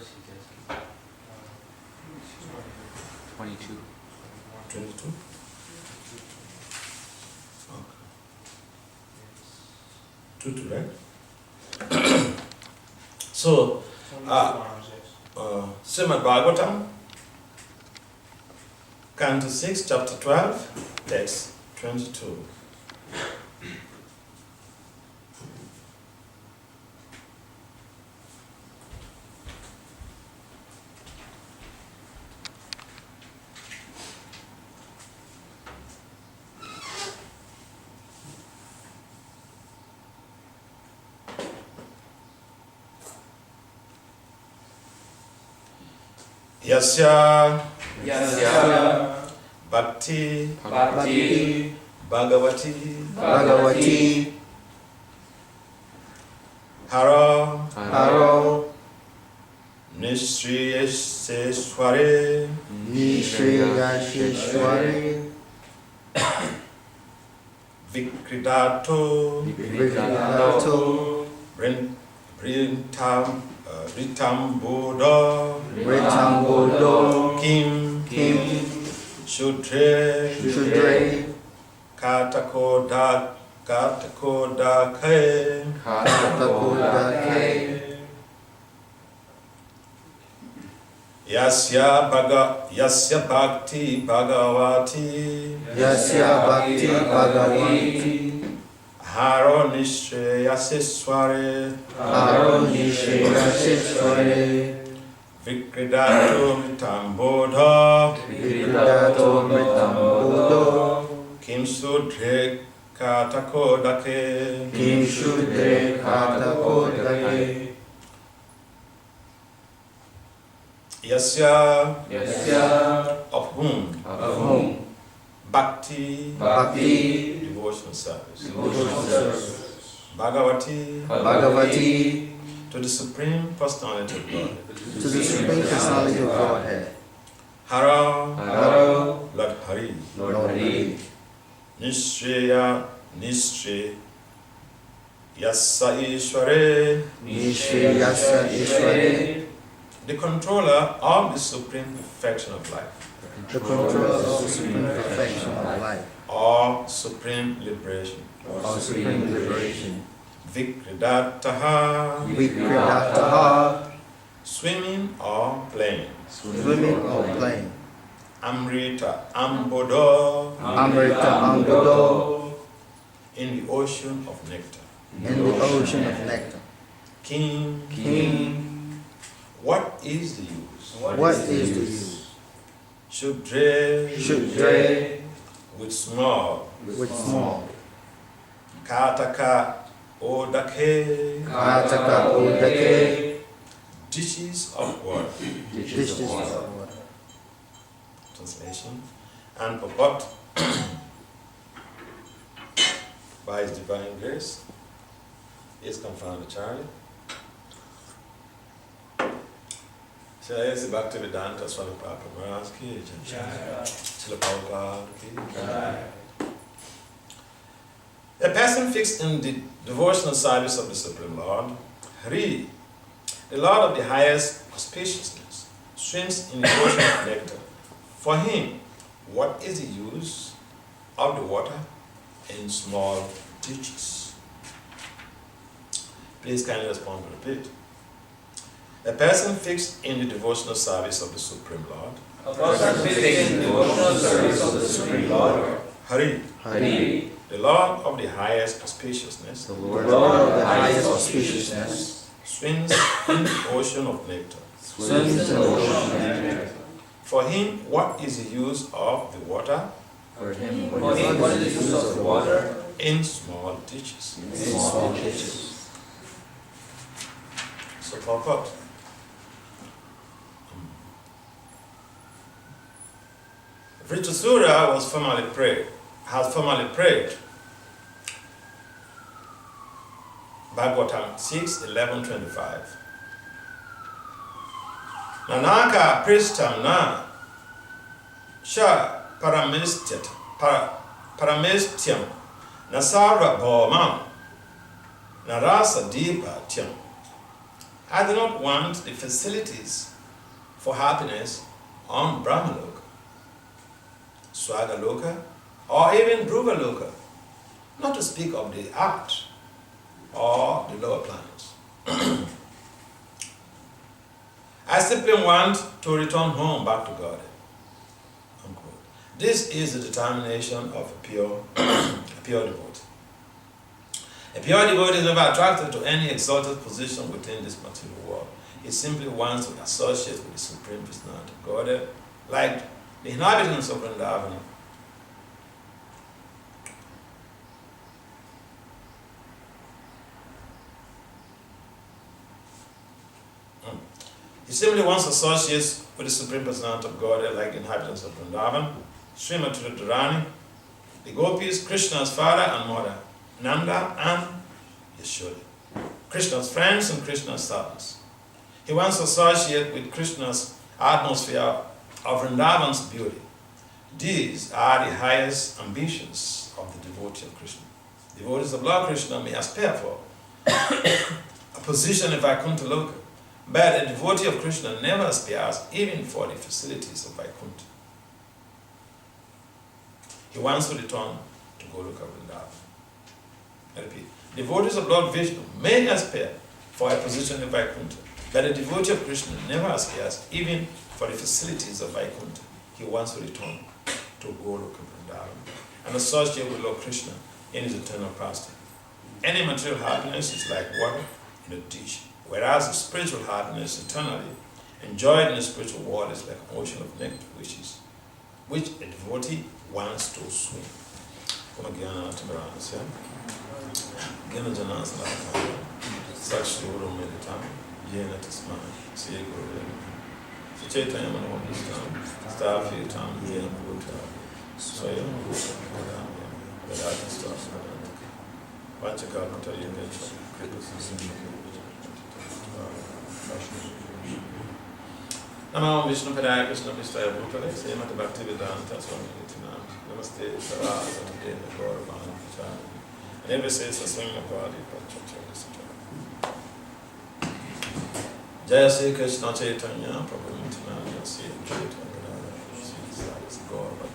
verse he gets? 22. 22? Okay. 22, right? So, Shrimad Bhagavatam, Canto 6, chapter 12, text 22. Yasya Bhakti Bhagavati Haro Nishriyaseshware Vikridato Ritambodo Kim Shudre Katakodake Yasya Bhakti Bhagavati Haro Nishriyaseshware Vikridato Mitamboda Kim Shudre Katakodake Yasya of whom Bhakti devotional service Bhagavati to the Supreme Personality of Godhead. Hara Lord Hari. Nishya Yasa Ishware, the controller of the supreme perfection of life. Or supreme liberation. Vikridataha, swimming or playing. Amrita Ambodo, in the ocean of nectar. King, what is the use? Shudre, with small. Kataka Odake, dishes of water. Translation. And purport by His divine grace is confounded Charlie. So let's see Bhakti Vedanta Swami Papa Maharaj ki jai. Srila Prabhupada ki jai. A person fixed in the devotional service of the Supreme Lord, Hari, the Lord of the highest auspiciousness, swims in the ocean of nectar. For him, what is the use of the water in small ditches? Please kindly respond to repeat. A person fixed in the devotional service of the Supreme Lord, Hari, the Lord of the highest auspiciousness, swims in the ocean of nectar. For him, what is the use of the water? In small ditches. So, purport. Vritasura has formally prayed. Bhagavatam 6:11-25. Nanaka pristam na sha paramestiam nasara bhomam narasa deepa tyam I do not want the facilities for happiness on Brahmaloka, Swagaloka, or even Bruvaloka, not to speak of the art or the lower planets. I simply want to return home back to God. Unquote. This is the determination of a pure devotee. A pure devotee is never attracted to any exalted position within this material world. He simply wants to associate with the Supreme Personality of God, like the inhabitants of Vrindavan. He simply wants to associate with the Supreme Personality of God, like the inhabitants of Vrindavan, Shrimad Radharani, the gopis, Krishna's father and mother, Nanda and Yashoda, Krishna's friends and Krishna's servants. He wants to associate with Krishna's atmosphere of Vrindavan's beauty. These are the highest ambitions of the devotee of Krishna. Devotees of Lord Krishna may aspire for a position in Vaikuntha Loka, but a devotee of Krishna never aspires even for the facilities of Vaikuntha. He wants to return to Goloka Vrindavan. I repeat, devotees of Lord Vishnu may aspire for a position in Vaikuntha, but a devotee of Krishna never aspires even for the facilities of Vaikuntha. He wants to return to Goloka Vrindavan and associate with Lord Krishna in his eternal pastime. Any material happiness is like water in a dish, whereas the spiritual happiness eternally enjoyed in the spiritual world is like an ocean of nectar, which a devotee wants to swim. Gana Janasa Lakaya, Sakshi Uru Meditam, Yena Tasman, Sieguru, Chaitanya Manohistam, Stafi Tam, Yena Buddha, Soya Buddha, Vedata Staff, Vachaka Matari Nature, Namo Vishnu Padaya Krishna Vistaya Bhutale, Srimad Bhakti Vedanta Swami Nitinam, Namaste Sarasate Gauravan Vichari. Never says a swing of body, but Jaya Sri Krishna Chaitanya, Prabhu Nityananda, Sri Chaitanya, Sri Gauravan.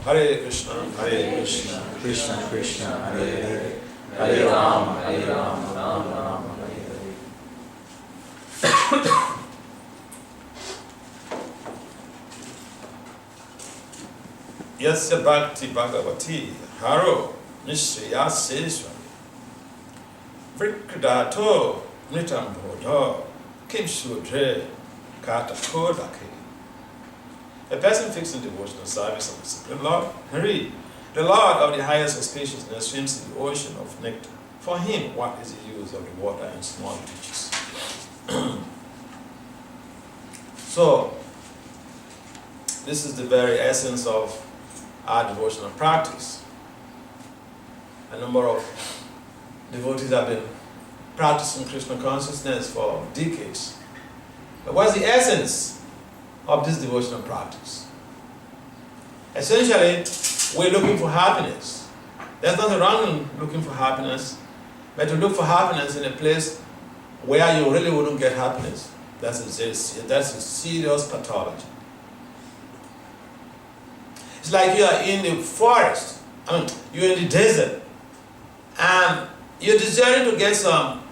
Hare Krishna, Krishna Krishna, Hare Hare, Hare Rama, Rama Rama, Hare Hare. Yasya Bhakti Bhagavati, Haro, Nishriya Seswami, Vrikdato, Nitam Bodho, Kim Sudre, Kata Kodake. A person fixed in devotional service of the Supreme Lord, Hari, the Lord of the highest spaciousness, swims in the ocean of nectar. For him, what is the use of the water in small ditches? So, this is the very essence of our devotional practice. A number of devotees have been practicing Krishna consciousness for decades. But what's the essence of this devotional practice? Essentially, we're looking for happiness. There's nothing wrong in looking for happiness, but to look for happiness in a place where you really wouldn't get happiness, that's a serious pathology. It's like you are in the forest, you're in the desert, and you're desiring to get some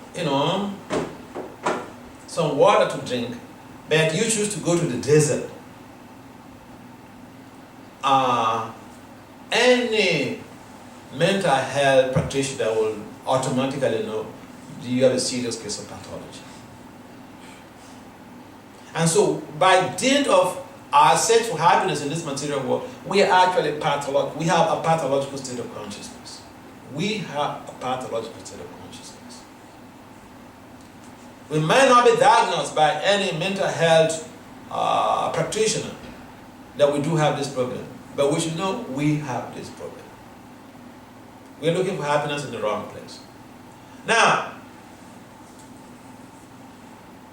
water to drink, but you choose to go to the desert. Any mental health practitioner will automatically know you have a serious case of pathology. And so, by dint of our search for happiness in this material world, we are actually pathological. We have a pathological state of consciousness. We have a pathological state of consciousness. We may not be diagnosed by any mental health practitioner that we do have this problem, but we should know we have this problem. We are looking for happiness in the wrong place. Now,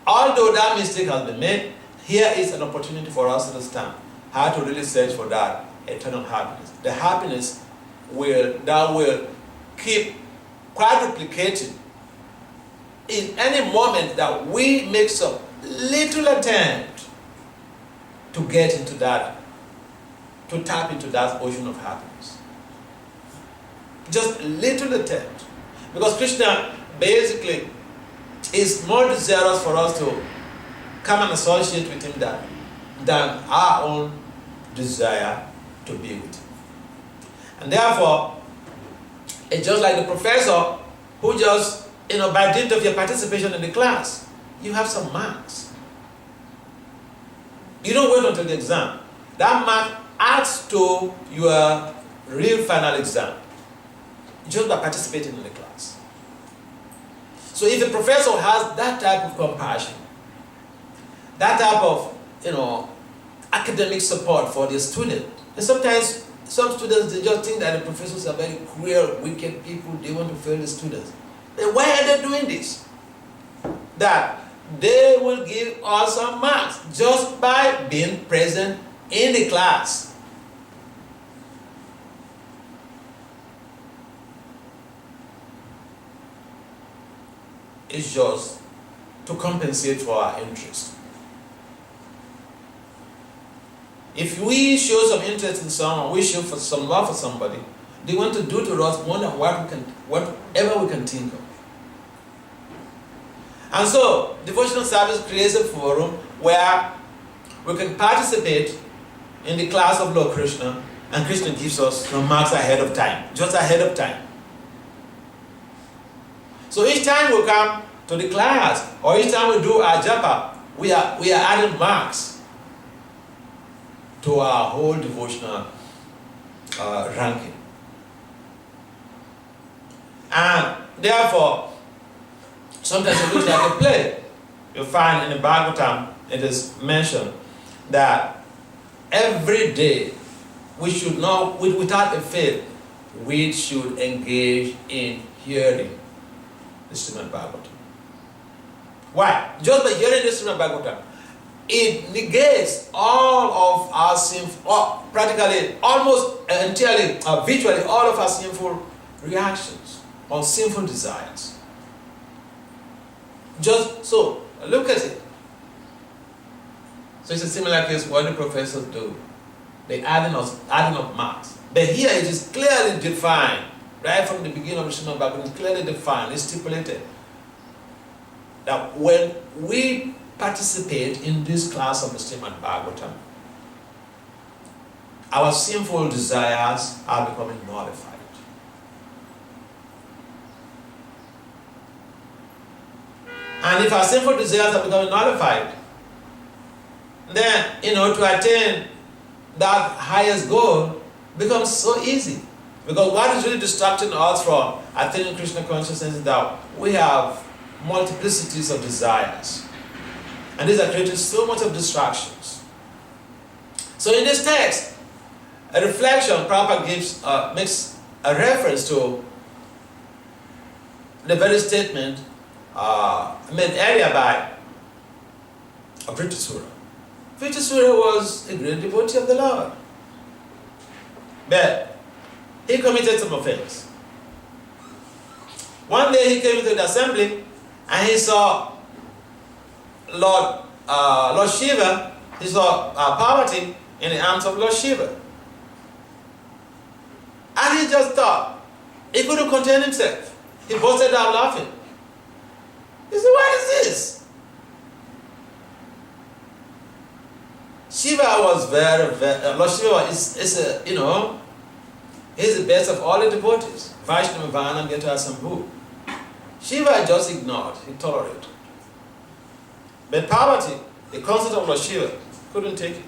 although that mistake has been made, here is an opportunity for us to understand how to really search for that eternal happiness. The happiness that will keep quadruplicating in any moment that we make some little attempt to get into that, to tap into that ocean of happiness. Just little attempt. Because Krishna basically is more desirous for us to come and associate with him than our own desire to be with him. And therefore, it's just like the professor who just, by dint of your participation in the class, you have some marks. You don't wait until the exam. That mark adds to your real final exam, just by participating in the class. So if a professor has that type of compassion, that type of, academic support for their student, and sometimes some students, they just think that the professors are very cruel, wicked people, they want to fail the students. Then why are they doing this? That they will give us some marks just by being present in the class. It's just to compensate for our interest. If we show some interest in someone, we show for some love for somebody, they want to do to us more than whatever we can think of. And so, devotional service creates a forum where we can participate in the class of Lord Krishna, and Krishna gives us some marks ahead of time, just ahead of time. So each time we come to the class, or each time we do our japa, we are adding marks to our whole devotional ranking. And therefore, sometimes it looks like a play. You'll find in the Bhagavatam, it is mentioned that every day we should not, without a fail, we should engage in hearing the Shrimad Bhagavatam. Why? Just by hearing the Shrimad Bhagavatam, it negates all of our sinful, practically, almost entirely, virtually all of our sinful reactions or sinful desires. Just so, look at it. So it's a similar case what the professors do. They adding up marks. But here it is clearly defined, right from the beginning of the Shrimad Bhagavatam, it's clearly defined, it's stipulated that when we participate in this class of the Shrimad Bhagavatam, our sinful desires are becoming nullified. And if our sinful desires are becoming nullified, then, to attain that highest goal becomes so easy. Because what is really distracting us from attaining Krishna consciousness is that we have multiplicities of desires. And these are creating so much of distractions. So in this text, a reflection, Prabhupada makes a reference to the very statement made earlier by Vritrasura. Vritrasura was a great devotee of the Lord. But he committed some offense. One day he came into the assembly and he saw Lord Shiva, he saw Parvati in the arms of Lord Shiva. And he just thought, he couldn't contain himself. He busted out laughing. He said, what is this? Shiva was Lord Shiva he's the best of all the devotees. Vaishnava Vanam Geta Sambhu. Shiva just ignored, he tolerated. But Parvati, the consort of Lord Shiva, couldn't take it.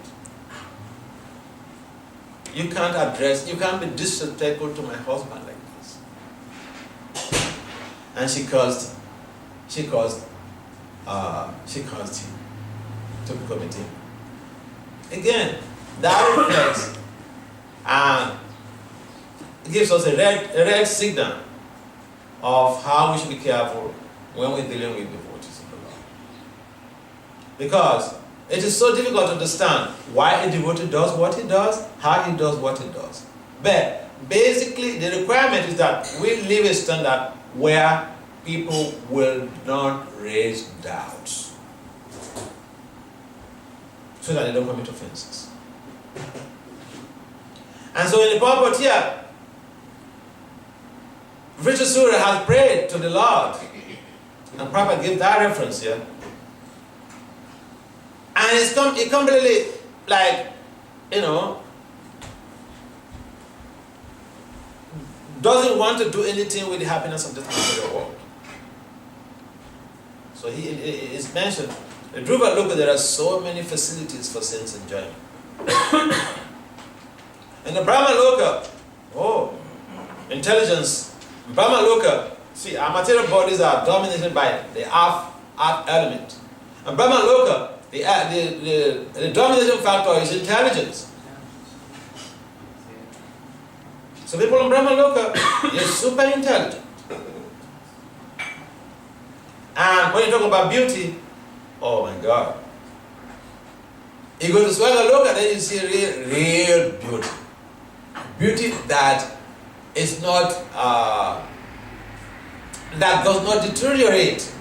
You can't be disrespectful to my husband like this. And she caused him to commit him. Again, that reflects and gives us a red signal of how we should be careful when we're dealing with devotees of the Lord. Because it is so difficult to understand why a devotee does what he does, how he does what he does. But basically, the requirement is that we live a standard where people will not raise doubts, so that they don't commit offenses. And so in the purport here, Richard Surya has prayed to the Lord, and Prabhupada gave that reference here. And it's completely like, doesn't want to do anything with the happiness of this material world. So it's mentioned, the Dhruva Loka, there are so many facilities for sense enjoyment. In the Brahma Loka, intelligence, Brahma Loka, see, our material bodies are dominated by the earth element. And Brahma Loka, the dominating factor is intelligence. So people in Brahma Loka, they're super intelligent. And when you talk about beauty, oh my God. You go to Swaga Loka, then you see real beauty. Beauty that is not, that does not deteriorate.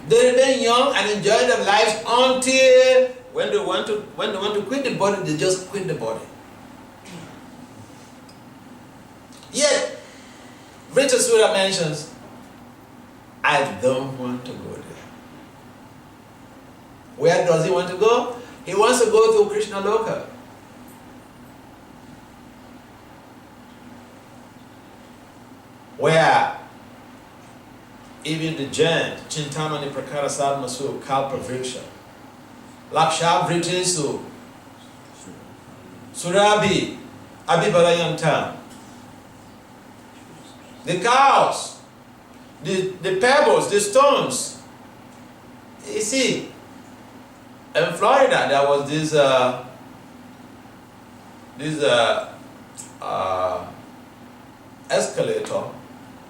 They remain young and enjoy their lives until when they want to quit the body, they just quit the body. Yet, Richard Surya mentions, I don't want to go there. Where does he want to go? He wants to go to Krishna Loka. Where even the giant, Chintamani Prakara Sadmasu, Kalpa Vriksha, Laksha Vritesu, Surabi, Abhibalayanta, the cows, the pebbles, the stones. You see, in Florida there was this escalator.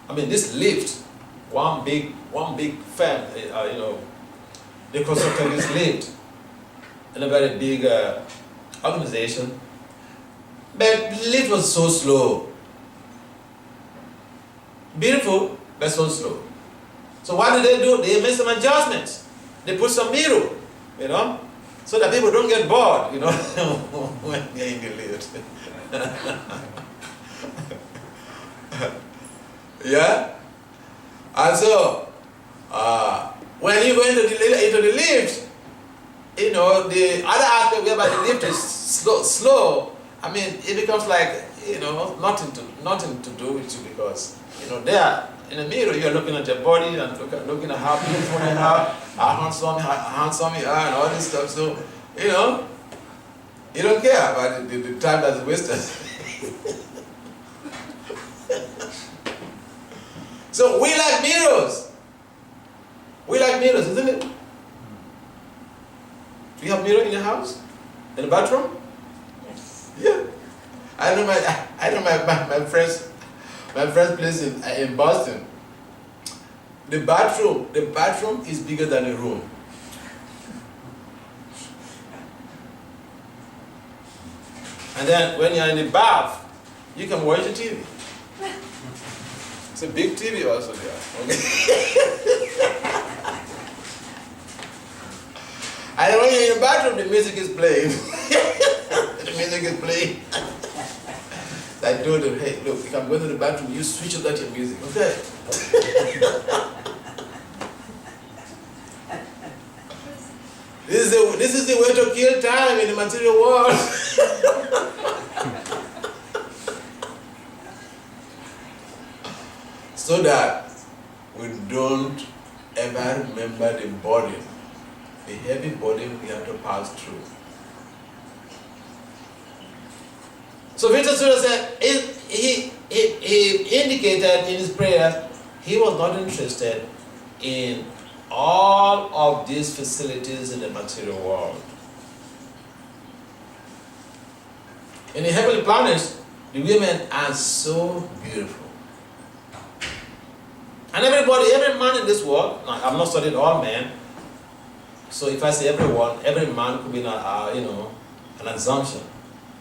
I mean, this lift. One big firm. They constructed this lift in a very big organization. But the lift was so slow. Beautiful, but so slow. So what did they do? They made some adjustments. They put some mirror, so that people don't get bored, when they're in the lift. Yeah? And so, when you go into the lift, the other aspect whereby the lift is slow, I mean, it becomes like, nothing to do with you, because, there in the mirror, you're looking at your body and looking at how beautiful you are, how handsome you are, and all this stuff. So, you don't care about the time that's wasted. So we like mirrors. We like mirrors, isn't it? Do you have a mirror in your house? In the bathroom? Yes. Yeah. I know my friend's place in Boston. The bathroom is bigger than a room. And then when you're in the bath, you can watch the TV. It's a big TV also there. Okay. And when you're in the bathroom, the music is playing. The music is playing. I told him, hey, look, if I'm going to the bathroom, you switch out your music, okay? This is the way to kill time in the material world. So that we don't ever remember the burden, the heavy burden we have to pass through. So Victor Surya said, he indicated in his prayer, he was not interested in all of these facilities in the material world. In the heavenly planets, the women are so beautiful. And every man in this world, I'm not studying all men, so if I say everyone, every man could be an assumption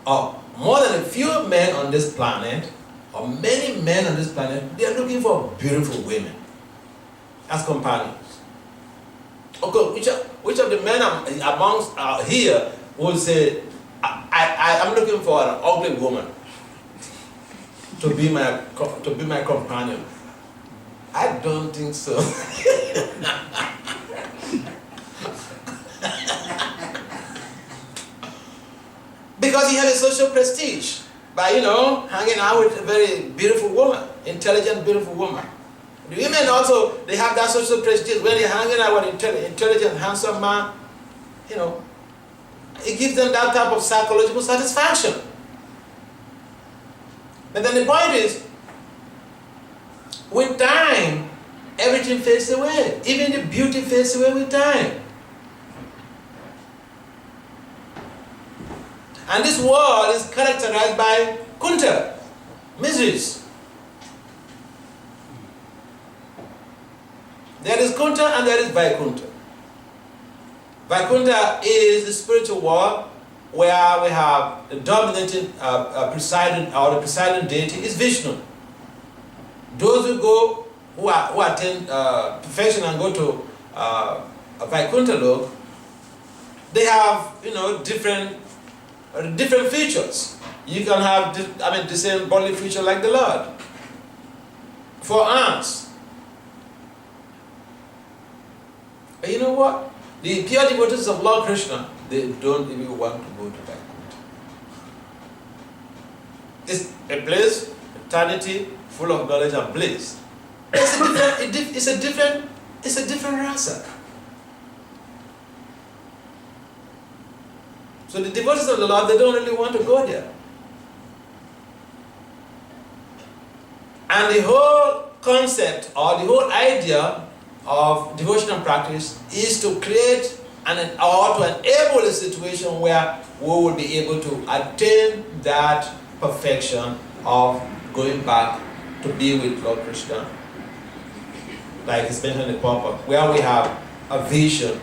of more than a few men on this planet or many men on this planet, they are looking for beautiful women as companions. Okay, which of the men amongst here will say, I'm looking for an ugly woman to be my companion? I don't think so. Because he had a social prestige by, hanging out with a very beautiful woman, intelligent, beautiful woman. The women also, they have that social prestige when they're hanging out with intelligent, handsome man, it gives them that type of psychological satisfaction. But then the point is, with time, everything fades away. Even the beauty fades away with time. And this world is characterized by kunta, miseries. There is kunta and there is vaikunta. Vaikunta is the spiritual world where we have the dominating the presiding deity is Vishnu. Those who go, who attain perfection and go to a Vaikuntha lok, they have different features. You can have the same bodily feature like the Lord. For ants. And you know what? The pure devotees of Lord Krishna, they don't even want to go to Vaikuntha. It's a place, eternity, full of knowledge and bliss. It's a different rasa. So the devotees of the Lord, they don't really want to go there. And the whole concept or the whole idea of devotional practice is to create or to enable a situation where we will be able to attain that perfection of going back to be with Lord Krishna. Like it's mentioned in the purport, where we have a vision,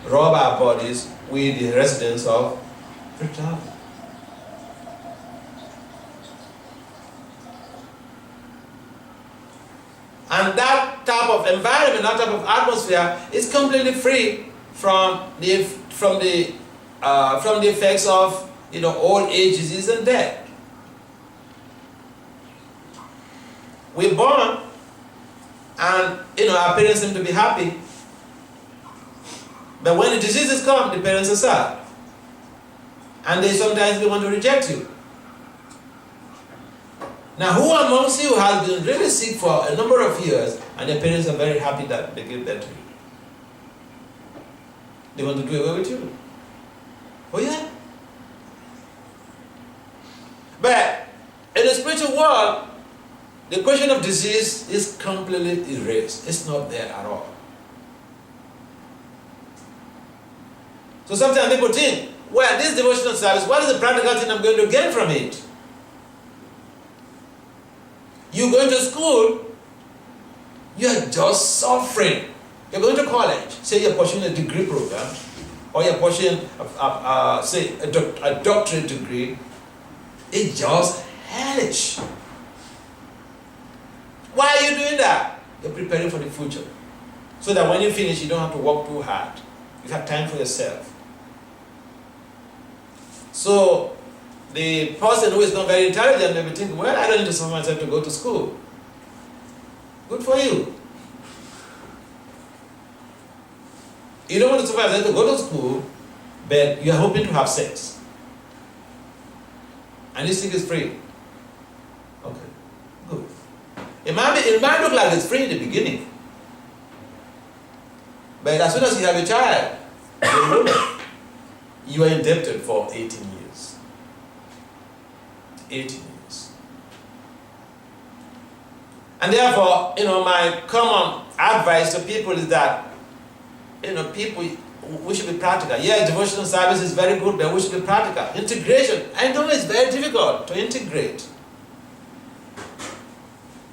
rub our bodies with the residence of Vrindavan. And that type of environment, that type of atmosphere is completely free from the effects of old age, disease, and death. We're born, and our parents seem to be happy. But when the diseases come, the parents are sad, and sometimes they want to reject you. Now, who amongst you has been really sick for a number of years and their parents are very happy that they give birth to you? They want to do away with you. Oh yeah? But in the spiritual world, the question of disease is completely erased. It's not there at all. So sometimes people think, well, this devotional service, what is the practical thing I'm going to get from it? You're going to school, you're just suffering. You're going to college, say you're pursuing a degree program, or you're pursuing, say, a doctorate degree. It's just hellish. Why are you doing that? You're preparing for the future. So that when you finish, you don't have to work too hard. You have time for yourself. So, the person who is not very intelligent may be thinking, well, I don't need to suffer myself to go to school. Good for you. You don't want to suffer yourself to go to school, but you are hoping to have sex. And this thing is free. Okay, good. It might look like it's free in the beginning. But as soon as you have a child, you are indebted for 18 years. 18 years. And therefore, my common advice to people is that, people, we should be practical. Yeah, devotional service is very good, but we should be practical. Integration, I know it's very difficult to integrate.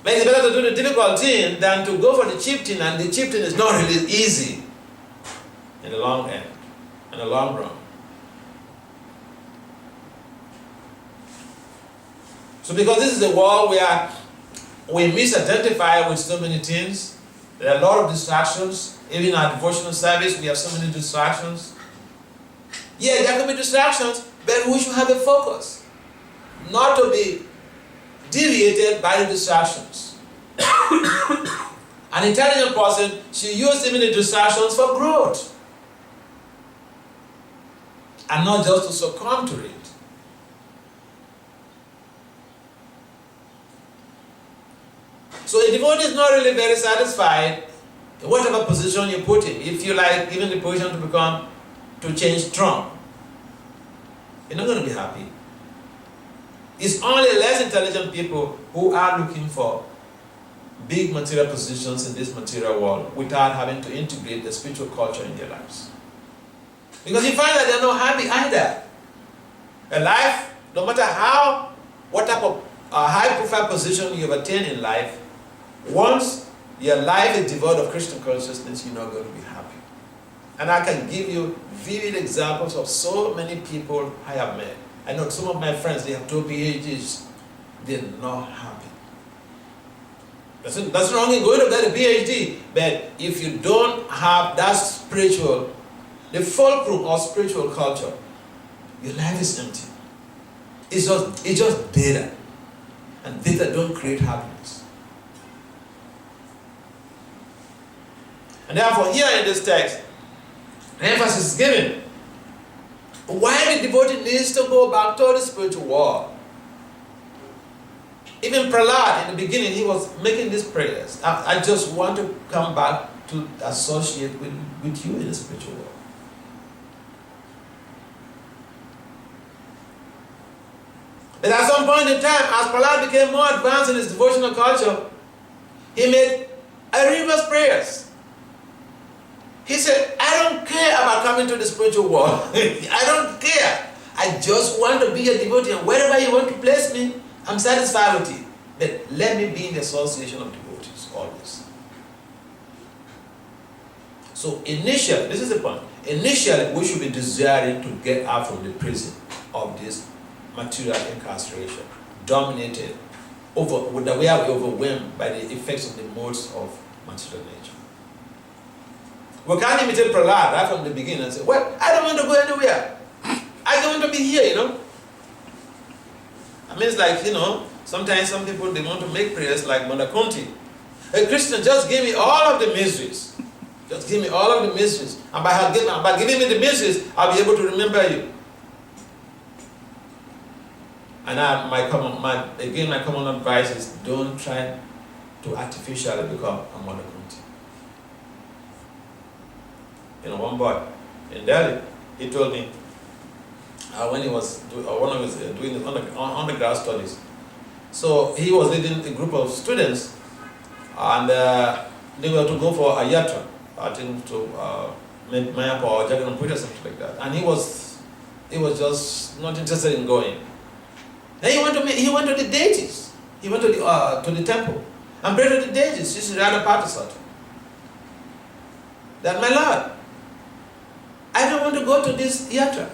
But it's better to do the difficult thing than to go for the cheap thing, and the cheap thing is not really easy in the long end, in the long run. So because this is a world where we misidentify with so many things, there are a lot of distractions. Even in our devotional service, we have so many distractions. Yeah, there can be distractions, but we should have a focus, not to be deviated by the distractions. An intelligent person should use even the distractions for growth, and not just to succumb to it. So a devotee is not really very satisfied in whatever position you put him. If you like given the position to change Trump, you're not going to be happy. It's only less intelligent people who are looking for big material positions in this material world without having to integrate the spiritual culture in their lives. Because you find that they're not happy either. A life, no matter what type of high-profile position you've attained in life, once your life is devoid of Krishna consciousness, you're not going to be happy. And I can give you vivid examples of so many people I have met. I know some of my friends, they have 2 PhDs. They're not happy. That's wrong in going to get a PhD. But if you don't have that spiritual, the fulcrum of spiritual culture, your life is empty. It's just data. And data don't create happiness. And therefore, here in this text, emphasis is given. Why the devotee needs to go back to the spiritual world. Even Prahlad, in the beginning, he was making these prayers. I just want to come back to associate with you in the spiritual world. But at some point in time, as Prahlad became more advanced in his devotional culture, he made rigorous prayers. He said, I don't care about coming to the spiritual world. I don't care. I just want to be a devotee, and wherever you want to place me, I'm satisfied with it. But let me be in the association of devotees always. So initially, this is the point. Initially, we should be desiring to get out from the prison of this material incarceration, dominated with the way we are overwhelmed by the effects of the modes of material nature. We can't imitate Prahlad right from the beginning and say, well, I don't want to go anywhere. I don't want to be here, I mean, it's like, sometimes some people, they want to make prayers like Mother Kunti. Hey, Krishna, just give me all of the mysteries. Just give me all of the mysteries. And by giving me the mysteries, I'll be able to remember you. And my common advice is don't try to artificially become a Mother Kunti. One boy in Delhi, he told me when he was doing his undergrad studies. So he was leading a group of students, and they were to go for a yatra, I think to Mayapur or Jagannath or something like that. And he was just not interested in going. Then he went to the deities. He went to the temple and prayed to the deities. This is Radha Patisat. That, my Lord, I don't want to go to this yatra.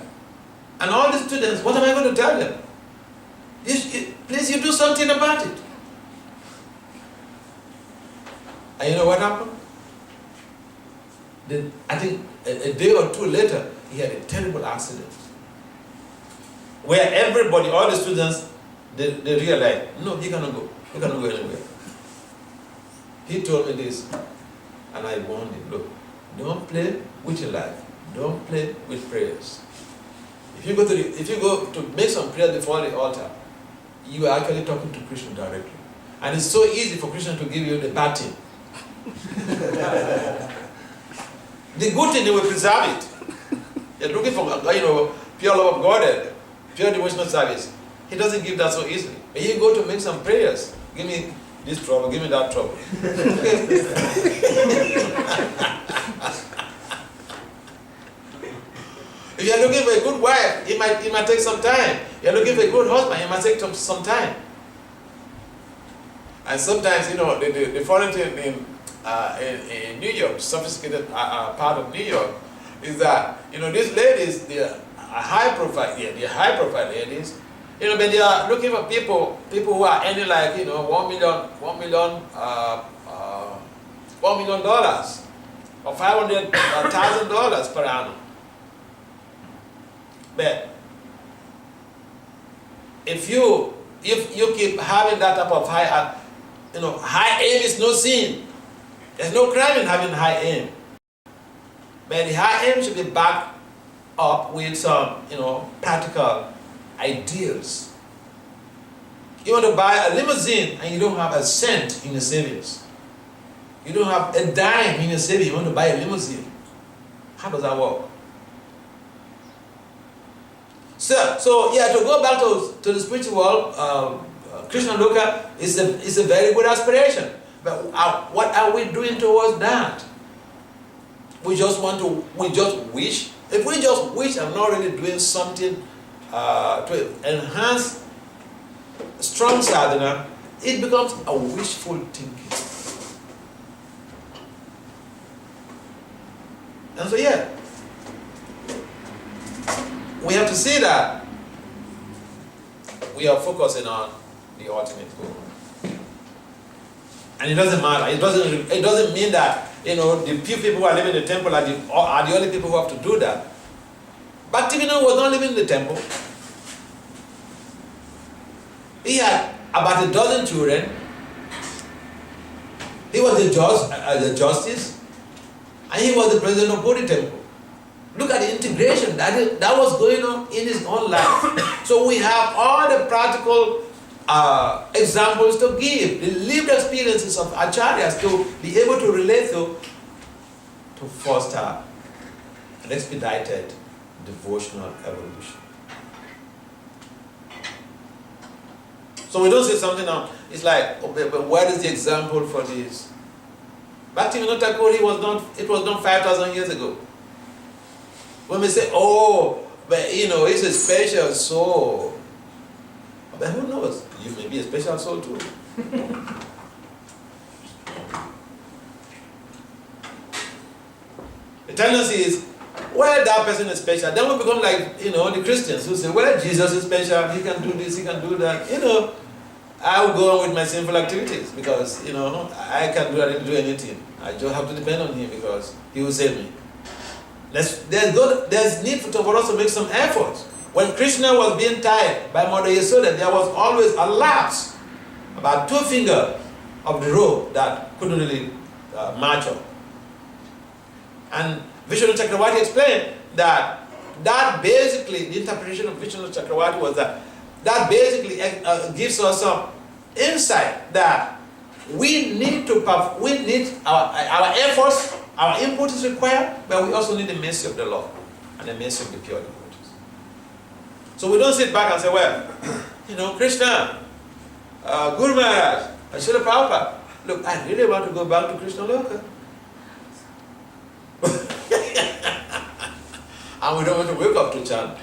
And all the students, what am I going to tell them? Please, you do something about it. And you know what happened? Then, I think a day or two later, he had a terrible accident. Where everybody, all the students, they realized, no, he cannot go. He cannot go anywhere. He told me this, and I warned him, look, don't play with your life. Don't play with prayers. If you go to make some prayer before the altar, you are actually talking to Krishna directly. And it's so easy for Krishna to give you the bad thing. The good thing, they will preserve it. You're looking for pure love of God, pure devotional service. He doesn't give that so easily. But you go to make some prayers. Give me this trouble, give me that trouble. If you're looking for a good wife, it might take some time. You're looking for a good husband, it might take some time. And sometimes, the foreign thing in New York, sophisticated part of New York, is that, these ladies, they're high profile ladies, But they are looking for people who are earning like, $1 million or $500,000 per annum. But if you keep having that type of high aim is no sin. There's no crime in having high aim. But the high aim should be backed up with some, practical ideas. You want to buy a limousine and you don't have a cent in your savings. You don't have a dime in your savings. You want to buy a limousine. How does that work? So to go back to the spiritual Krishna Loka is a very good aspiration. But what are we doing towards that? We just wish. If we just wish and not really doing something to enhance strong sadhana, it becomes a wishful thinking. And so we have to see that we are focusing on the ultimate goal. And it doesn't matter. It doesn't mean that the few people who are living in the temple are the only people who have to do that. Bhaktivinoda was not living in the temple. He had about a dozen children. He was the justice, and he was the president of Bodhi temple. Look at the integration that was going on in his own life. So we have all the practical examples to give, the lived experiences of acharyas to be able to relate to foster an expedited devotional evolution. So we don't say something now, it's like, but what is the example for this? Bhaktivinoda Thakur, it was not 5,000 years ago. When we say, but it's a special soul. But who knows? You may be a special soul too. The tendency is, well, that person is special. Then we become like, the Christians who say, well, Jesus is special, he can do this, he can do that. I will go on with my sinful activities because, I can't do anything. I just have to depend on him because he will save me. There's need for us to make some effort. When Krishna was being tied by Mother Yasoda, there was always a lapse, about 2 fingers of the rope that couldn't really match up. And Vishnu Chakravarti explained that basically, the interpretation of Vishnu Chakravarti was that basically gives us some insight that we need our efforts, our input is required, but we also need the mercy of the Lord and the mercy of the pure devotees. So we don't sit back and say, well, Krishna, Guru Maharaj, Srila Prabhupada, look, I really want to go back to Krishna Loka. And we don't want to wake up to chant.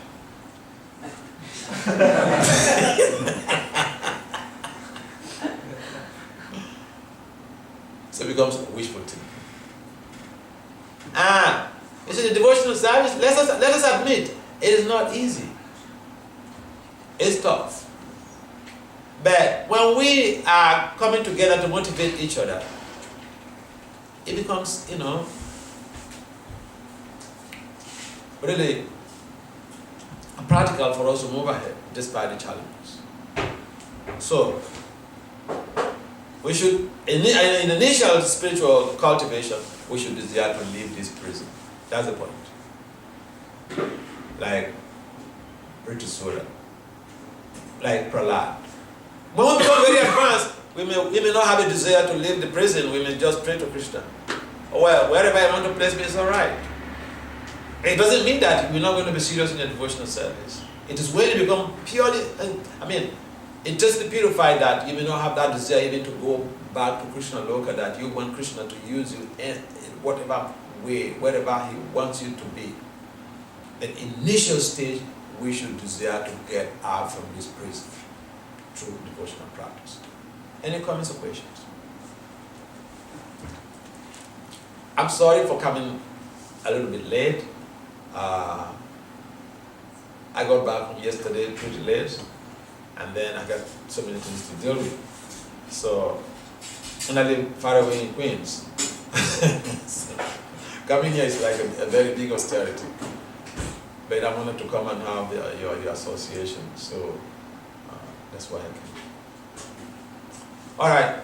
So it becomes wishful thinking. And you see, the devotional service, let us admit, it is not easy. It's tough. But when we are coming together to motivate each other, it becomes, really practical for us to move ahead despite the challenges. So, we should, in initial spiritual cultivation, we should desire to leave this prison. That's the point. Like British Soda, like Prahlad. When we become very advanced, we may not have a desire to leave the prison, we may just pray to Krishna. Well, wherever I want to place me is alright. It doesn't mean that we're not going to be serious in the devotional service. It is when you become purely, it just to purify that you may not have that desire even to go back to Krishna Loka, that you want Krishna to use you in whatever way, wherever he wants you to be. The initial stage, we should desire to get out from this prison through devotional practice. Any comments or questions? I'm sorry for coming a little bit late. I got back from yesterday pretty late. and then I got so many things to deal with. So, and I live far away in Queens. So, coming here is like a very big austerity. But I wanted to come and have your association, so that's why I came. All right.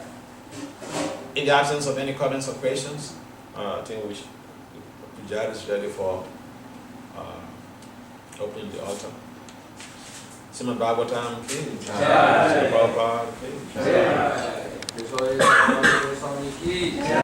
In the absence of any comments or questions, I think Vijay is ready for opening the altar. Shrimad Bhagavatam, please. Jai. Prabhupada, please. Jai. Bhakti Vasudeva Swami ki jai.